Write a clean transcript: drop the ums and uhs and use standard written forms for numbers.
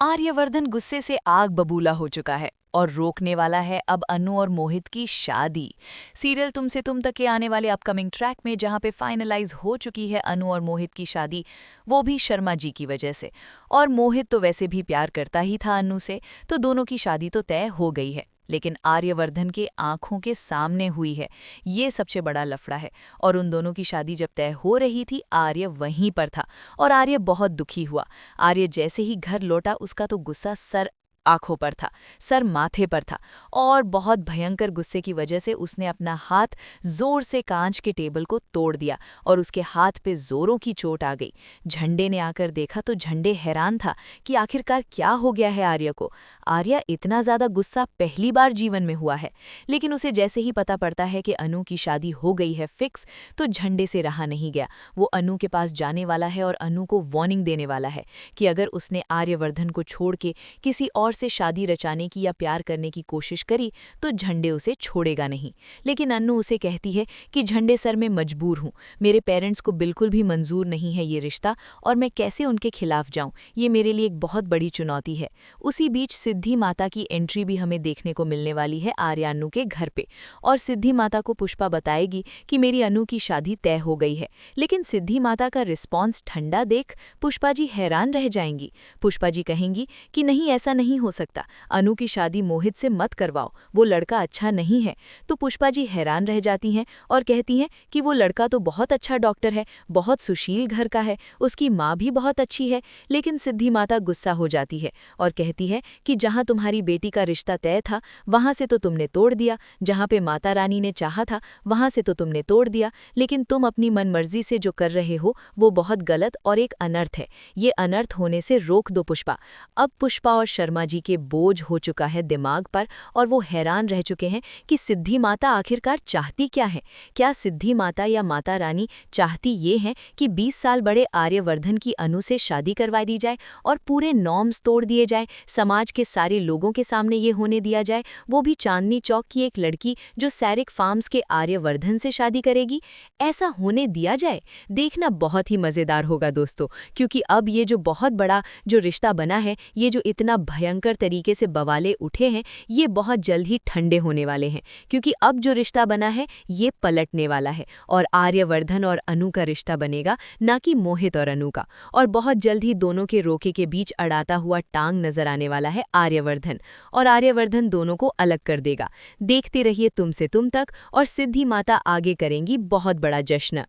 आर्यवर्धन गुस्से से आग बबूला हो चुका है और रोकने वाला है अब अनु और मोहित की शादी। सीरियल तुमसे तुम तक के आने वाले अपकमिंग ट्रैक में जहां पे फाइनलाइज हो चुकी है अनु और मोहित की शादी, वो भी शर्मा जी की वजह से। और मोहित तो वैसे भी प्यार करता ही था अनु से, तो दोनों की शादी तो तय हो गई है, लेकिन आर्यवर्धन के आंखों के सामने हुई है। ये सबसे बड़ा लफड़ा है। और उन दोनों की शादी जब तय हो रही थी, आर्य वहीं पर था और आर्य बहुत दुखी हुआ। आर्य जैसे ही घर लौटा, उसका तो गुस्सा सर आंखों पर था, सर माथे पर था, और बहुत भयंकर गुस्से की वजह से उसने अपना हाथ जोर से कांच के टेबल को तोड़ दिया और उसके हाथ पे जोरों की चोट आ गई। झंडे ने आकर देखा तो झंडे हैरान था कि आखिरकार क्या हो गया है आर्य को। आर्य इतना ज्यादा गुस्सा पहली बार जीवन में हुआ है, लेकिन उसे जैसे ही पता पड़ता है कि अनु की शादी हो गई है फिक्स, तो झंडे से रहा नहीं गया। वो अनु के पास जाने वाला है और अनु को वार्निंग देने वाला है कि अगर उसने आर्यवर्धन को छोड़ के किसी और से शादी रचाने की या प्यार करने की कोशिश करी तो झंडे उसे छोड़ेगा नहीं। लेकिन अन्नू उसे कहती है कि झंडे सर मैं मजबूर हूँ, मेरे पेरेंट्स को बिल्कुल भी मंजूर नहीं है ये रिश्ता, और मैं कैसे उनके खिलाफ जाऊं, ये मेरे लिए एक बहुत बड़ी चुनौती है। उसी बीच सिद्धि माता की एंट्री भी हमें देखने को मिलने वाली है आर्यान्नू के घर पे, और सिद्धि माता को पुष्पा बताएगी कि मेरी अनु की शादी तय हो गई है। लेकिन सिद्धि माता का रिस्पॉन्स ठंडा देख पुष्पा जी हैरान रह जाएंगी। पुष्पा जी कहेंगी कि नहीं, ऐसा नहीं हो सकता, अनु की शादी मोहित से मत करवाओ, वो लड़का अच्छा नहीं है। तो पुष्पा जी हैरान रह जाती हैं और कहती हैं कि वो लड़का तो बहुत अच्छा डॉक्टर है, बहुत सुशील घर का है, उसकी माँ भी बहुत अच्छी है। लेकिन सिद्धि माता गुस्सा हो जाती है और कहती है कि जहाँ तुम्हारी बेटी का रिश्ता तय था वहाँ से तो तुमने तोड़ दिया, जहाँ पे माता रानी ने चाहा था वहाँ से तो तुमने तोड़ दिया, लेकिन तुम अपनी मनमर्जी से जो कर रहे हो वो बहुत गलत और एक अनर्थ है। ये अनर्थ होने से रोक दो पुष्पा। अब पुष्पा और शर्मा जी के बोझ हो चुका है दिमाग पर और वो हैरान रह चुके हैं कि सिद्धि माता आखिरकार चाहती क्या है। क्या सिद्धि माता या माता रानी चाहती ये है कि 20 साल बड़े आर्यवर्धन की अनु से शादी करवा दी जाए और पूरे नॉर्म्स तोड़ दिए जाए, समाज के सारे लोगों के सामने ये होने दिया जाए, वो भी चांदनी चौक की एक लड़की जो सैरिक फार्म्स के आर्यवर्धन से शादी करेगी? ऐसा होने दिया जाए? देखना बहुत ही मज़ेदार होगा दोस्तों, क्योंकि अब ये जो बहुत बड़ा जो रिश्ता बना है, ये जो इतना भयंकर तरीके से बवाले उठे हैं, ये बहुत जल्द ही ठंडे होने वाले हैं, क्योंकि अब जो रिश्ता बना है ये पलटने वाला है और आर्यवर्धन और अनु का रिश्ता बनेगा, ना कि मोहित और अनु का। और बहुत जल्द ही दोनों के रोके के बीच अड़ाता हुआ टांग नजर आने वाला है आर्यवर्धन, और आर्यवर्धन दोनों को अलग कर देगा। देखते रहिए तुमसे तुम तक, और सिद्धि माता आगे करेंगी बहुत बड़ा जश्न।